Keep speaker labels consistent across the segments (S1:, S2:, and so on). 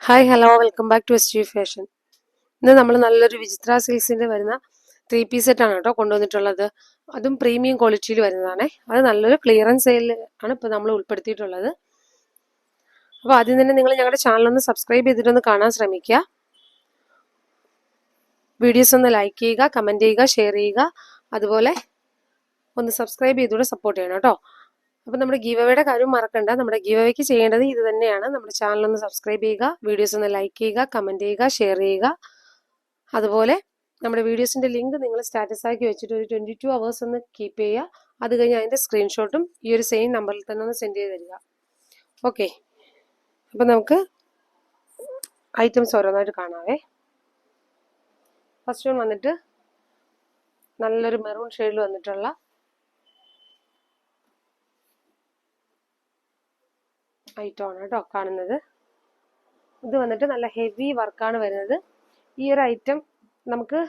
S1: Hi hello welcome back to S fashion. ഇന്ന് നമ്മൾ നല്ലൊരു വിചിത്ര സിൽക്സിന്റെ വരുന്ന 3 പീസ് സെറ്റാണ് കേട്ടോ കൊണ്ടുവന്നിട്ടുള്ളത്. അതും പ്രീമിയം ക്വാളിറ്റിയിൽ വരുന്നതാണേ. അത് നല്ലൊരു ക്ലിയറൻസ് സെയിലിൽ ആണ് ഇപ്പോൾ നമ്മൾ ഉൾപ്പെടുത്തിയിട്ടുള്ളത്. അപ്പോൾ ആദ്യം തന്നെ നിങ്ങൾ ഞങ്ങളുടെ ചാനലൊന്ന് സബ്സ്ക്രൈബ് ചെയ്തിട്ടൊന്ന് കാണാൻ ശ്രമിക്കുക. വീഡിയോസ് ഒന്ന് ലൈക്ക് ചെയ്യുക, കമൻറ്റ് ചെയ്യുക, ഷെയർ ചെയ്യുക. അതുപോലെ ഒന്ന് സബ്സ്ക്രൈബ് ചെയ്തുകൂടെ സപ്പോർട്ട് ചെയ്യണം കേട്ടോ. അപ്പോൾ നമ്മുടെ ഗീവ് അവേയുടെ കാര്യം മറക്കണ്ട. നമ്മുടെ ഗീവ് അവേക്ക് ചെയ്യേണ്ടത് ഇത് തന്നെയാണ്. നമ്മുടെ ചാനലൊന്ന് സബ്സ്ക്രൈബ് ചെയ്യുക, വീഡിയോസ് ഒന്ന് ലൈക്ക് ചെയ്യുക, കമൻറ്റ് ചെയ്യുക, ഷെയർ ചെയ്യുക. അതുപോലെ നമ്മുടെ വീഡിയോസിന്റെ ലിങ്ക് നിങ്ങൾ സ്റ്റാറ്റസ് ആക്കി വെച്ചിട്ട് ഒരു 22 hours ഒന്ന് കീപ്പ് ചെയ്യുക. അത് കഴിഞ്ഞ് അതിന്റെ സ്ക്രീൻഷോട്ടും ഈ ഒരു സെയിം നമ്പറിൽ തന്നെ ഒന്ന് സെൻഡ് ചെയ്ത് തരിക. ഓക്കെ, അപ്പം നമുക്ക് ഐറ്റംസ് ഓരോന്നായിട്ട് കാണാവേ. ഫസ്റ്റ് വൺ വന്നിട്ട് നല്ലൊരു മെറൂൺ ഷെയ്ഡിൽ വന്നിട്ടുള്ള ഐറ്റം ആണ് കേട്ടോ കാണുന്നത്. ഇത് വന്നിട്ട് നല്ല ഹെവി വർക്കാണ് വരുന്നത്. ഈ ഒരു ഐറ്റം നമുക്ക്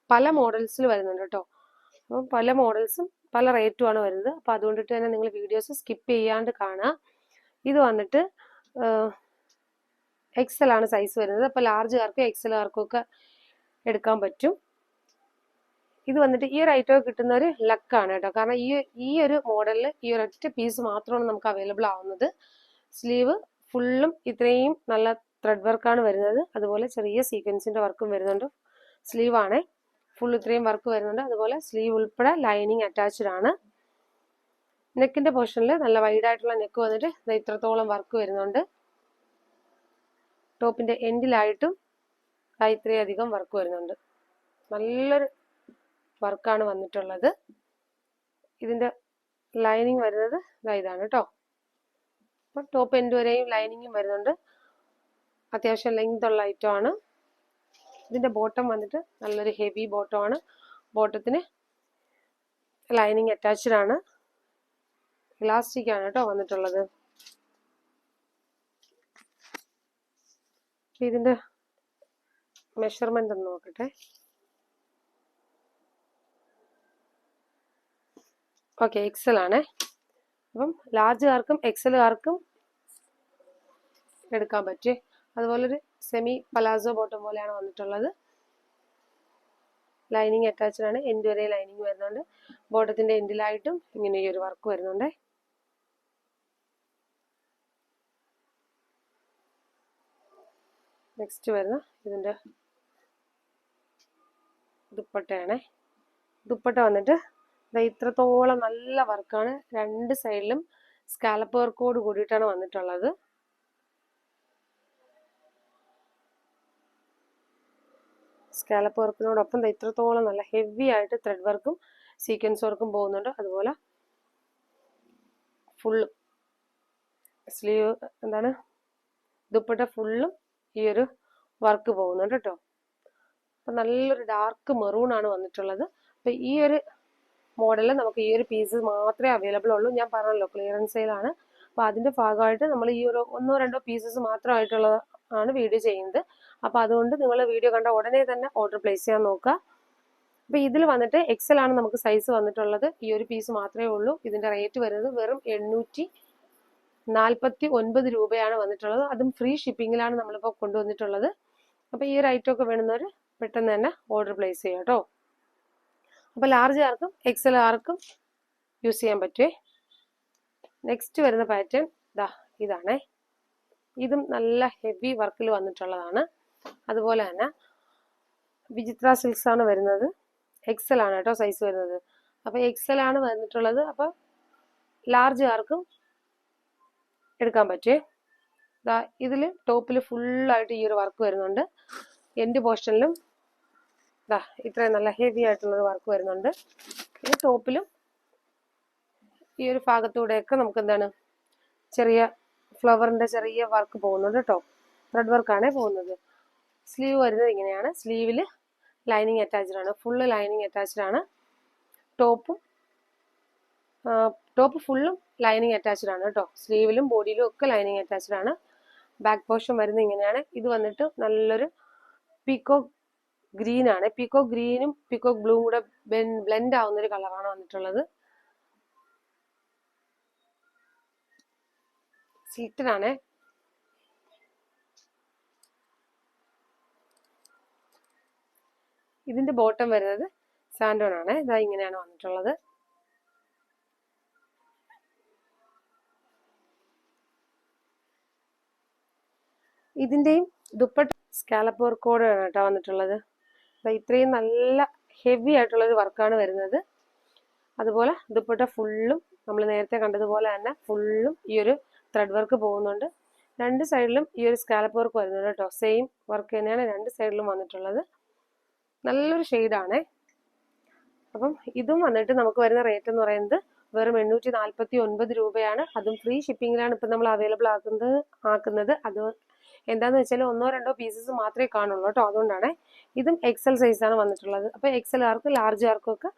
S1: പല മോഡൽസിൽ വരുന്നുണ്ട് കേട്ടോ. അപ്പം പല മോഡൽസും പല റേറ്റുമാണ് വരുന്നത്. അപ്പം അതുകൊണ്ടിട്ട് തന്നെ നിങ്ങൾ വീഡിയോസ് സ്കിപ്പ് ചെയ്യാണ്ട് കാണുക. ഇത് വന്നിട്ട് എക്സൽ ആണ് സൈസ് വരുന്നത്. അപ്പോൾ ലാർജുകാർക്കും എക്സലുകാർക്കും ഒക്കെ എടുക്കാൻ പറ്റും. ഇത് വന്നിട്ട് ഈ ഒരു ഐറ്റം കിട്ടുന്ന ഒരു ലക്കാണ് കേട്ടോ. കാരണം ഈ ഒരു മോഡലിൽ ഈ ഒരു ഒറ്റ പീസ് മാത്രമാണ് നമുക്ക് അവൈലബിൾ ആവുന്നത്. സ്ലീവ് ഫുള്ളും ഇത്രയും നല്ല ത്രെഡ് വർക്കാണ് വരുന്നത്. അതുപോലെ ചെറിയ സീക്വൻസിന്റെ വർക്കും വരുന്നുണ്ട്. സ്ലീവ് ആണ് ഫുൾ ഇത്രയും വർക്ക് വരുന്നുണ്ട്. അതുപോലെ സ്ലീവ് ഉൾപ്പെടെ ലൈനിങ് അറ്റാച്ച്ഡ് ആണ്. നെക്കിന്റെ പോർഷനിൽ നല്ല വൈഡ് ആയിട്ടുള്ള നെക്ക് വന്നിട്ട് ഇത്രത്തോളം വർക്ക് വരുന്നുണ്ട്. ടോപ്പിന്റെ എൻഡിലായിട്ടും ഇത്രയും അധികം വർക്ക് വരുന്നുണ്ട്. നല്ലൊരു വർക്കാണ് വന്നിട്ടുള്ളത്. ഇതിന്റെ ലൈനിങ് വരുന്നത് ഇതാണ് കേട്ടോ. അപ്പൊ ടോപ്പ് എൻഡ് വരെയും ലൈനിങ്ങും വരുന്നുണ്ട്. അത്യാവശ്യം ലെങ്ത് ഉള്ള ഐറ്റം ആണ്. ഇതിന്റെ ബോട്ടം വന്നിട്ട് നല്ലൊരു ഹെവി ബോട്ടം ആണ്. ബോട്ടത്തിന് ലൈനിങ് അറ്റാച്ച്ഡ് ആണ്. ഇലാസ്റ്റിക് ആണ് കേട്ടോ വന്നിട്ടുള്ളത്. ഇതിന്റെ മെഷർമെന്റ് ഒന്ന് നോക്കട്ടെ. ഓക്കെ, എക്സൽ ആണ്. അപ്പം ലാർജുകാർക്കും എക്സലുകാർക്കും എടുക്കാൻ പറ്റും. അതുപോലെ ഒരു സെമി പലാസോ ബോട്ടം പോലെയാണ് വന്നിട്ടുള്ളത്. ലൈനിങ് അറ്റാച്ച്ഡ് ആണ്. എൻഡ് വരെ ലൈനിങ് വരുന്നുണ്ട്. ബോട്ടത്തിന്റെ എൻഡിലായിട്ടും ഇങ്ങനെ ഈ ഒരു വർക്ക് വരുന്നുണ്ട്. നെക്സ്റ്റ് വരുന്ന ഇതിന്റെ ദുപ്പട്ടയാണ്. ദുപ്പട്ട വന്നിട്ട് ഇത്രത്തോളം നല്ല വർക്കാണ്. രണ്ട് സൈഡിലും സ്കാലപ്പ് വർക്കോട് കൂടിയിട്ടാണ് വന്നിട്ടുള്ളത്. സ്കാലപ്പ് വർക്കിനോടൊപ്പം ഇത്രത്തോളം നല്ല ഹെവി ആയിട്ട് ത്രെഡ് വർക്കും സീക്വൻസ് വർക്കും പോകുന്നുണ്ട്. അതുപോലെ ഫുള്ളും സ്ലീവ് ദുപ്പട്ട ഫുള്ളും ഈ ഒരു വർക്ക് പോകുന്നുണ്ട് കേട്ടോ. അപ്പൊ നല്ലൊരു ഡാർക്ക് മെറൂൺ ആണ് വന്നിട്ടുള്ളത്. അപ്പൊ ഈ ഒരു മോഡലിൽ നമുക്ക് ഈ ഒരു പീസ് മാത്രമേ അവൈലബിൾ ഉള്ളൂ. ഞാൻ പറഞ്ഞല്ലോ ക്ലിയറൻസ് സെയിലാണ്. അപ്പൊ അതിന്റെ ഭാഗമായിട്ട് നമ്മൾ ഈ ഒരു 1-2 പീസസ് മാത്രമായിട്ടുള്ളതാണ് വീഡിയോ ചെയ്യുന്നത്. അപ്പൊ അതുകൊണ്ട് നിങ്ങൾ വീഡിയോ കണ്ട ഉടനെ തന്നെ ഓർഡർ പ്ലേസ് ചെയ്യാൻ നോക്കുക. അപ്പൊ ഇതിൽ വന്നിട്ട് എക്സൽ ആണ് നമുക്ക് സൈസ് വന്നിട്ടുള്ളത്. ഈ ഒരു പീസ് മാത്രമേ ഉള്ളൂ. ഇതിന്റെ റേറ്റ് വരുന്നത് വെറും 849 രൂപയാണ് വന്നിട്ടുള്ളത്. അതും ഫ്രീ ഷിപ്പിങ്ങിലാണ് നമ്മളിപ്പോൾ കൊണ്ടുവന്നിട്ടുള്ളത്. അപ്പൊ ഈ ഒരു ഐറ്റം ഒക്കെ വേണമെന്നവർ പെട്ടെന്ന് തന്നെ ഓർഡർ പ്ലേസ് ചെയ്യാം കേട്ടോ. അപ്പൊ ലാർജുകാർക്കും എക്സലുകാർക്കും യൂസ് ചെയ്യാൻ പറ്റുമേ. നെക്സ്റ്റ് വരുന്ന പാറ്റേൺ ഇതാണേ. ഇതും നല്ല ഹെവി വർക്കിൽ വന്നിട്ടുള്ളതാണ്. അതുപോലെ തന്നെ വിചിത്ര സിൽക്സ് ആണ് വരുന്നത്. എക്സൽ ആണ് കേട്ടോ സൈസ് വരുന്നത്. അപ്പൊ എക്സൽ ആണ് വന്നിട്ടുള്ളത്. അപ്പൊ ലാർജുകാർക്കും എടുക്കാൻ പറ്റുമേ. ഇതില് ടോപ്പിൽ ഫുള്ളായിട്ട് ഈ ഒരു വർക്ക് വരുന്നുണ്ട്. എൻഡ് പോർഷനിലും ഇത്രയും നല്ല ഹെവി ആയിട്ടുള്ള വർക്ക് വരുന്നുണ്ട്. ഈ ടോപ്പിലും ഈ ഒരു ഭാഗത്തൂടെയൊക്കെ നമുക്ക് ചെറിയ ഫ്ലവറിന്റെ ചെറിയ വർക്ക് പോകുന്നുണ്ട് കേട്ടോ. ത്രെഡ് വർക്കാണ് പോകുന്നത്. സ്ലീവ് വരുന്നത് ഇങ്ങനെയാണ്. സ്ലീവിൽ ലൈനിങ് അറ്റാച്ച്ഡ് ആണ്. ഫുള്ള് ലൈനിങ് അറ്റാച്ച്ഡ് ആണ്. ടോപ്പ് ഫുള്ളും ലൈനിങ് അറ്റാച്ച്ഡ് ആണ് കേട്ടോ. സ്ലീവിലും ബോഡിയിലും ഒക്കെ ലൈനിങ് അറ്റാച്ച്ഡ് ആണ്. ബാക്ക് പോർഷൻ വരുന്നത് ഇങ്ങനെയാണ്. ഇത് വന്നിട്ട് നല്ലൊരു പീക്കോക്ക് ഗ്രീൻ ആണ്. പീക്കോക്ക് ഗ്രീനും പീക്കോക്ക് ബ്ലൂവും കൂടെ ബ്ലെൻഡ് ആവുന്ന ഒരു കളറാണ് വന്നിട്ടുള്ളത്. സ്ലിറ്റഡ് ആണ്. ഇതിന്റെ ബോട്ടം വരുന്നത് സാൻഡോൺ ആണ്. ഇതാ ഇങ്ങനെയാണ് വന്നിട്ടുള്ളത്. ഇതിന്റെയും ദുപ്പട്ട സ്കാലപ്പ് വർക്കോടെയാണ് കേട്ടോ വന്നിട്ടുള്ളത്. ഇത്രയും നല്ല ഹെവി ആയിട്ടുള്ള ഒരു വർക്കാണ് വരുന്നത്. അതുപോലെ ദുപ്പട്ട ഫുള്ളും നമ്മൾ നേരത്തെ കണ്ടതുപോലെ തന്നെ ഫുള്ളും ഈ ഒരു ത്രെഡ് വർക്ക് പോകുന്നുണ്ട്. രണ്ട് സൈഡിലും ഈ ഒരു സ്കാലപ്പ് വർക്ക് വരുന്നുണ്ട് കേട്ടോ. സെയിം വർക്ക് തന്നെയാണ് രണ്ട് സൈഡിലും വന്നിട്ടുള്ളത്. നല്ലൊരു ഷെയ്ഡാണേ. അപ്പം ഇതും വന്നിട്ട് നമുക്ക് വരുന്ന റേറ്റ് എന്ന് പറയുന്നത് വെറും 849 രൂപയാണ്. അതും ഫ്രീ ഷിപ്പിങ്ങിലാണ് ഇപ്പം നമ്മൾ അവൈലബിൾ ആക്കുന്നത്. അത് എന്താന്ന് വെച്ചാൽ 1-2 പീസസ് മാത്രമേ കാണുള്ളൂ കേട്ടോ. അതുകൊണ്ടാണ്. ഇതും എക്സൽ സൈസാണ് വന്നിട്ടുള്ളത്. അപ്പോൾ എക്സൽ ആർക്കും ലാർജ് ആർക്കും ഒക്കെ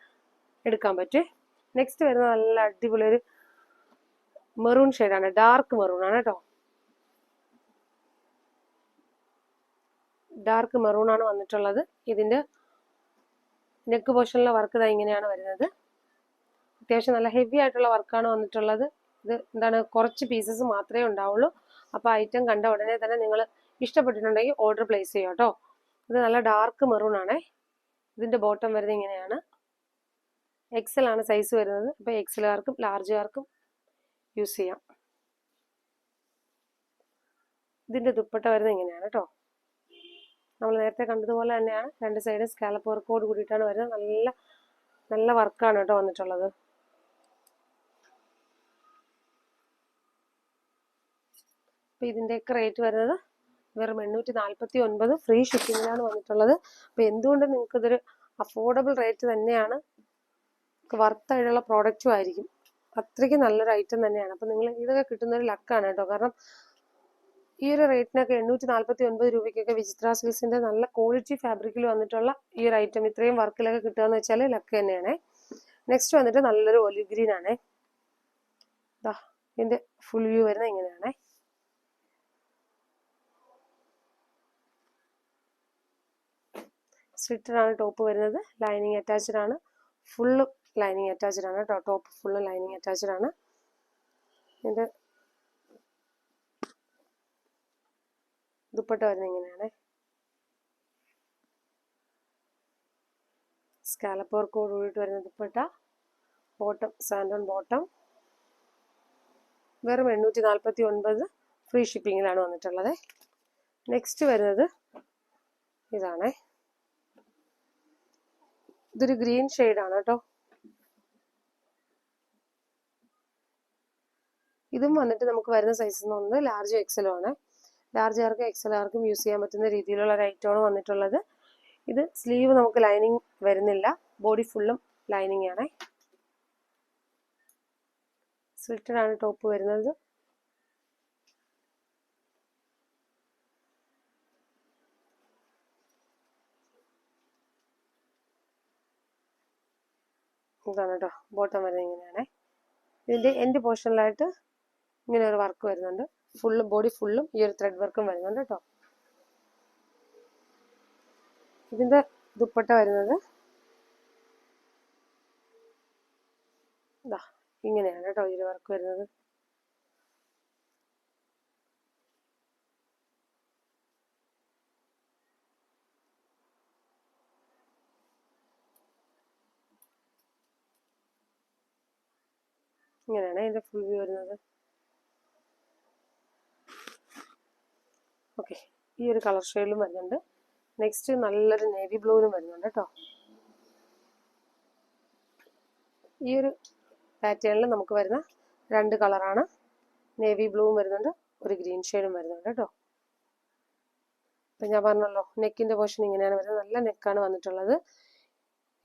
S1: എടുക്കാൻ പറ്റും. നെക്സ്റ്റ് വരുന്നത് നല്ല അടിപൊളി ഒരു മെറൂൺ ഷെയ്ഡാണ്. ഡാർക്ക് മെറൂൺ ആണ് കേട്ടോ. ഡാർക്ക് മെറൂൺ ആണ് വന്നിട്ടുള്ളത്. ഇതിന്റെ നെക്ക് പോർഷനിലെ വർക്ക് ഇതാ ഇങ്ങനെയാണ് വരുന്നത്. അത്യാവശ്യം നല്ല ഹെവി ആയിട്ടുള്ള വർക്കാണ് വന്നിട്ടുള്ളത്. ഇത് എന്താണ്, കുറച്ച് പീസസ് മാത്രമേ ഉണ്ടാവുള്ളൂ. അപ്പോൾ ഐറ്റം കണ്ട ഉടനെ തന്നെ നിങ്ങൾ ഇഷ്ടപ്പെട്ടിട്ടുണ്ടെങ്കിൽ ഓർഡർ പ്ലേസ് ചെയ്യാം കേട്ടോ. ഇത് നല്ല ഡാർക്ക് മെറൂൺ ആണേ. ഇതിന്റെ ബോട്ടം വരുന്നത് ഇങ്ങനെയാണ്. എക്സൽ ആണ് സൈസ് വരുന്നത്. അപ്പോൾ എക്സലുകാർക്കും ലാർജുകാർക്കും യൂസ് ചെയ്യാം. ഇതിന്റെ ദുപ്പട്ട വരുന്നത് ഇങ്ങനെയാണ് കേട്ടോ. നമ്മൾ നേരത്തെ കണ്ടതുപോലെ തന്നെയാണ്. രണ്ട് സൈഡും സ്കാലപ്പ് വർക്കോട് കൂടിയിട്ടാണ് വരുന്നത്. നല്ല നല്ല വർക്കാണ് കേട്ടോ വന്നിട്ടുള്ളത്. അപ്പോൾ ഇതിൻ്റെയൊക്കെ റേറ്റ് വരുന്നത് വെറും 849 ഫ്രീ ഷിപ്പിങ്ങിലാണ് വന്നിട്ടുള്ളത്. അപ്പോൾ എന്തുകൊണ്ട് നിങ്ങൾക്ക് ഇതൊരു അഫോർഡബിൾ റേറ്റ് തന്നെയാണ്. വർത്തായിട്ടുള്ള പ്രോഡക്റ്റും ആയിരിക്കും. അത്രയ്ക്ക് നല്ലൊരു ഐറ്റം തന്നെയാണ്. അപ്പോൾ നിങ്ങൾ ഇതൊക്കെ കിട്ടുന്ന ഒരു ലക്കാണ് കേട്ടോ. കാരണം ഈ ഒരു റേറ്റിനൊക്കെ 849 രൂപയ്ക്കൊക്കെ വിചിത്ര സിൽക്സിന്റെ നല്ല ക്വാളിറ്റി ഫാബ്രിക്കിൽ വന്നിട്ടുള്ള ഈ ഒരു ഐറ്റം ഇത്രയും വർക്കിലൊക്കെ കിട്ടുക എന്ന് വെച്ചാൽ ലക്ക് തന്നെയാണ്. നെക്സ്റ്റ് വന്നിട്ട് നല്ലൊരു ഒലിവ് ഗ്രീൻ ആണ്. ഇതിന്റെ ഫുൾ വ്യൂ വരുന്നത് ഇങ്ങനെയാണ്. സ്ലിറ്റഡ് ആണ് ടോപ്പ് വരുന്നത്. ലൈനിങ് അറ്റാച്ച്ഡ് ആണ്. ഫുള്ള് ലൈനിങ് അറ്റാച്ച്ഡ് ആണ് കേട്ടോ. ടോപ്പ് ഫുള്ള് ലൈനിങ് അറ്റാച്ച്ഡ് ആണ്. ഇതിന്റെ ദുപ്പട്ട വരുന്നത് ഇങ്ങനെയാണ്. സ്കാലപ്പ് വർക്കോട് കൂടിയിട്ട് വരുന്ന ദുപ്പട്ട. Bottom സാൻഡോൺ bottom. വെറും 849 ഫ്രീ ഷിപ്പിങ്ങിലാണ് വന്നിട്ടുള്ളത്. നെക്സ്റ്റ് വരുന്നത് ഇതാണേ. ഇതൊരു ഗ്രീൻ ഷെയ്ഡാണ് കേട്ടോ. ഇതും വന്നിട്ട് നമുക്ക് വരുന്ന സൈസ് എന്ന് പറയുന്നത് ലാർജും എക്സലും ആണ്. ലാർജുകാർക്കും എക്സലുകാർക്കും യൂസ് ചെയ്യാൻ പറ്റുന്ന രീതിയിലുള്ള ഒരു ഐറ്റമാണ് വന്നിട്ടുള്ളത്. ഇത് സ്ലീവ് നമുക്ക് ലൈനിങ് വരുന്നില്ല. ബോഡി ഫുള്ളും ലൈനിങ് ആണ്. സ്ലിറ്റഡ് ആണ് ടോപ്പ് വരുന്നത്. ഇതാണ് കേട്ടോ ബോട്ടം വരുന്നത് ഇങ്ങനെയാണ്. ഇതിന്റെ എൻഡ് പോർഷനിലായിട്ട് ഇങ്ങനെ ഒരു വർക്ക് വരുന്നുണ്ട്. ഫുള്ളും ബോഡി ഫുള്ളും ഈ ഒരു ത്രെഡ് വർക്കും വരുന്നുണ്ട് കേട്ടോ. ഇതിന്റെ ദുപ്പട്ട വരുന്നത് ഇതാ ഇങ്ങനെയാണ് കേട്ടോ ഈ ഒരു വർക്ക് വരുന്നത്. ഇങ്ങനെയാണ് ഇതിന്റെ ഫുൾ വ്യൂ വരുന്നത്. ഓക്കെ, ഈ ഒരു കളർ ഷെയ്ഡിലും വരുന്നുണ്ട്. നെക്സ്റ്റ് നല്ലൊരു നേവി ബ്ലൂവിലും വരുന്നുണ്ട് കേട്ടോ. ഈ ഒരു പാറ്റേണിൽ നമുക്ക് വരുന്ന രണ്ട് കളറാണ്. നേവി ബ്ലൂവും വരുന്നുണ്ട്, ഒരു ഗ്രീൻ ഷെയ്ഡും വരുന്നുണ്ട് കേട്ടോ. അപ്പം ഞാൻ പറഞ്ഞല്ലോ നെക്കിന്റെ പോർഷൻ ഇങ്ങനെയാണ് വരുന്നത്. നല്ല നെക്കാണ് വന്നിട്ടുള്ളത്.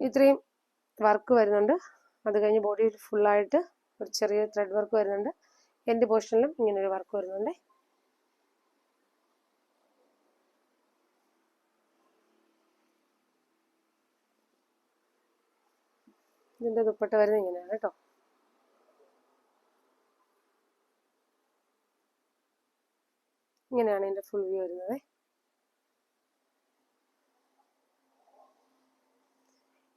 S1: ഇത്രയും വർക്ക് വരുന്നുണ്ട്. അത് കഴിഞ്ഞ് ബോഡി ഫുള്ളായിട്ട് ഒരു ചെറിയ ത്രെഡ് വർക്ക് വരുന്നുണ്ട്. എൻഡ് പോർഷനിലും ഇങ്ങനെ ഒരു വർക്ക് വരുന്നുണ്ട്. ഇതിന്റെ ദുപ്പട്ട വരുന്നത് ഇങ്ങനെയാണ് കേട്ടോ. ഇങ്ങനെയാണ് ഇതിന്റെ ഫുൾ വ്യൂ വരുന്നത്.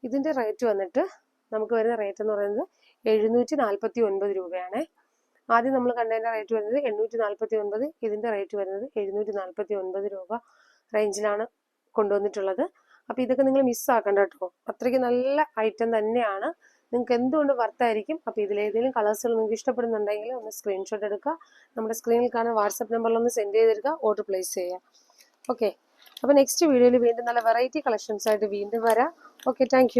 S1: ഇതിന്റെ റേറ്റ് വന്നിട്ട് നമുക്ക് വരുന്ന റേറ്റ് എന്ന് പറയുന്നത് 749 രൂപയാണ്. ആദ്യം നമ്മൾ കണ്ടതിന്റെ റേറ്റ് വരുന്നത് 849. ഇതിന്റെ റേറ്റ് വരുന്നത് 749 രൂപ റേഞ്ചിലാണ് കൊണ്ടുവന്നിട്ടുള്ളത്. അപ്പോൾ ഇതൊക്കെ നിങ്ങൾ മിസ്സാക്കണ്ട കേട്ടോ. അത്രയ്ക്ക് നല്ല ഐറ്റം തന്നെയാണ്, നിങ്ങൾക്ക് എന്തുകൊണ്ട് വർത്തായിരിക്കും. അപ്പോൾ ഇതിലേതെങ്കിലും കളേഴ്സുകൾ നിങ്ങൾക്ക് ഇഷ്ടപ്പെടുന്നുണ്ടെങ്കിൽ ഒന്ന് സ്ക്രീൻഷോട്ട് എടുക്കുക, നമ്മുടെ സ്ക്രീനിൽ കാണുന്ന വാട്സപ്പ് നമ്പറിലൊന്ന് സെൻഡ് ചെയ്തെടുക്കുക, ഓർഡർ പ്ലേസ് ചെയ്യുക. ഓക്കെ, അപ്പോൾ നെക്സ്റ്റ് വീഡിയോയിൽ വീണ്ടും നല്ല വെറൈറ്റി കളക്ഷൻസ് ആയിട്ട് വീണ്ടും വരാം. Okay, thank